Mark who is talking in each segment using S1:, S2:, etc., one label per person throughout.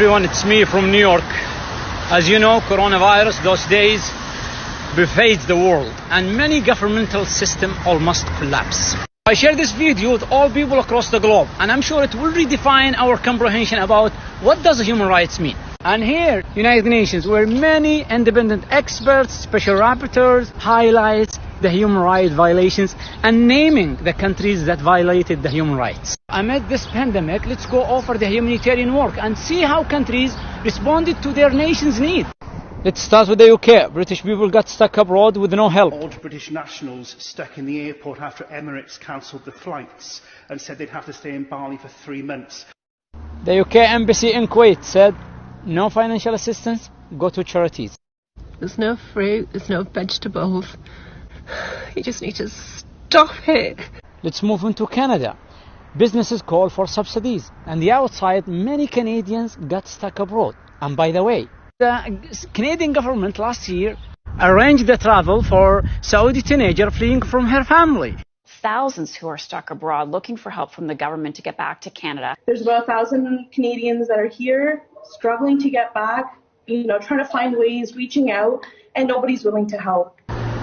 S1: everyone, it's me from New York. As you know, coronavirus those days pervades the world and many governmental systems almost collapse. I share this video with all people across the globe, and I'm sure it will redefine our comprehension about what does human rights mean. And here, United Nations, where many independent experts, special rapporteurs highlight the human rights violations and naming the countries that violated the human rights. Amid this pandemic, let's go over the humanitarian work and see how countries responded to their nation's need. Let's start with the UK. British people got stuck abroad with no help.
S2: Old British nationals stuck in the airport after Emirates cancelled the flights and said they'd have to stay in Bali for 3 months.
S1: The UK embassy in Kuwait said, no financial assistance, go to charities.
S3: There's no fruit, there's no vegetables. You just need to stop it.
S1: Let's move into Canada. Businesses call for subsidies, and the outside, many Canadians got stuck abroad. And by the way, the Canadian government last year arranged the travel for Saudi teenager fleeing from her family.
S4: Thousands who are stuck abroad looking for help from the government to get back to Canada.
S5: There's about 1,000 Canadians that are here struggling to get back, trying to find ways, reaching out, and nobody's willing to help.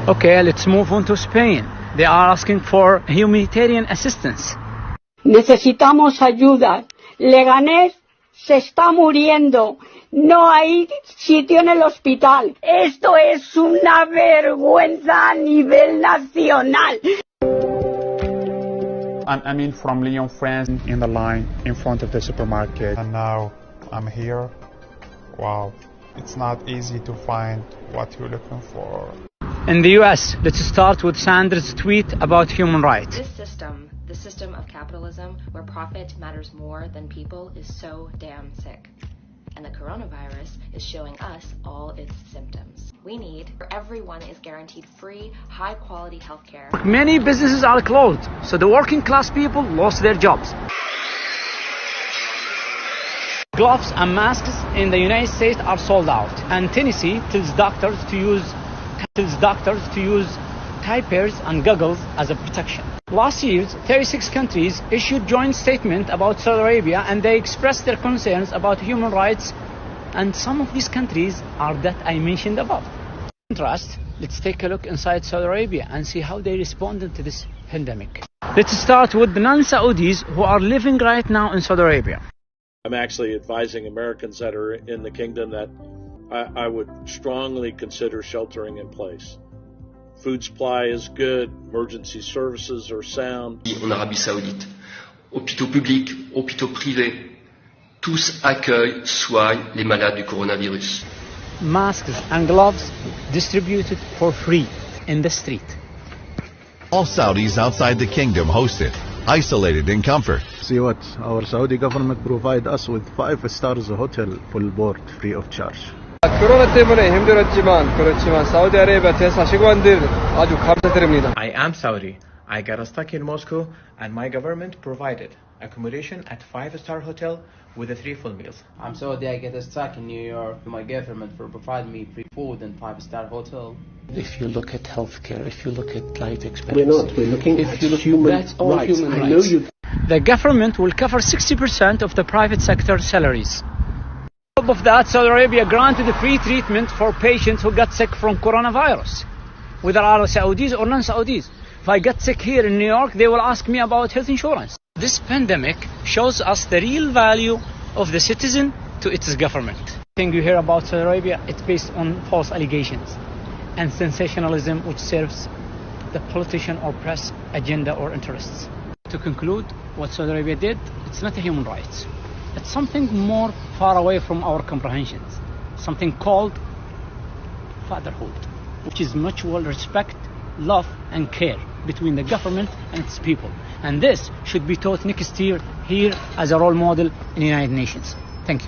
S1: Okay, let's move on to Spain. They are asking for humanitarian assistance.
S6: Necesitamos ayuda. Leganés se está muriendo. No hay sitio en el hospital. Esto es una vergüenza a nivel nacional.
S7: I'm in from Lyon, France, in the line in front of the supermarket. And now I'm here. Wow, it's not easy to find what you're looking for.
S1: In the US, let's start with Sanders' tweet about human rights.
S8: This system, the system of capitalism where profit matters more than people, is so damn sick. And the coronavirus is showing us all its symptoms. We need where everyone is guaranteed free, high-quality healthcare.
S1: Many businesses are closed, so the working class people lost their jobs. Gloves and masks in the United States are sold out, and Tennessee tells doctors to use diapers and goggles as a protection. Last year, 36 countries issued joint statement about Saudi Arabia, and they expressed their concerns about human rights, and some of these countries are that I mentioned above. In contrast, let's take a look inside Saudi Arabia and see how they responded to this pandemic. Let's start with the non-Saudis who are living right now in Saudi Arabia.
S9: I'm actually advising Americans that are in the kingdom that I would strongly consider sheltering in place. Food supply is good, emergency services are sound.
S10: En Arabie Saoudite, hôpitaux publics, hôpitaux privés, tous accueillent, soignent les malades du coronavirus.
S1: Masks and gloves distributed for free in the street.
S11: All Saudis outside the kingdom hosted, isolated in comfort.
S12: See what our Saudi government provide us with 5 stars hotel full board free of charge.
S13: 코로나 때문에 힘들었지만 그렇지만 사우디아라비아 대사관들 아주 감사드립니다.
S14: I am Saudi. I got stuck in Moscow and my government provided accommodation at 5-star hotel with 3 full meals.
S15: I'm Saudi. I get stuck in New York. My government provided me free food and 5-star hotel.
S16: If you look at healthcare, if you look at life expectancy,
S17: we're looking at human rights.
S16: Human rights.
S1: The government will cover 60% of the private sector salaries. On top of that, Saudi Arabia granted free treatment for patients who got sick from coronavirus, whether are Saudis or non-Saudis. If I get sick here in New York, they will ask me about health insurance. This pandemic shows us the real value of the citizen to its government. Everything you hear about Saudi Arabia, it's based on false allegations and sensationalism which serves the politician or press agenda or interests. To conclude, what Saudi Arabia did, it's not a human rights. It's something more far away from our comprehensions, something called fatherhood, which is mutual respect, love and care between the government and its people. And this should be taught next year here as a role model in the United Nations. Thank you.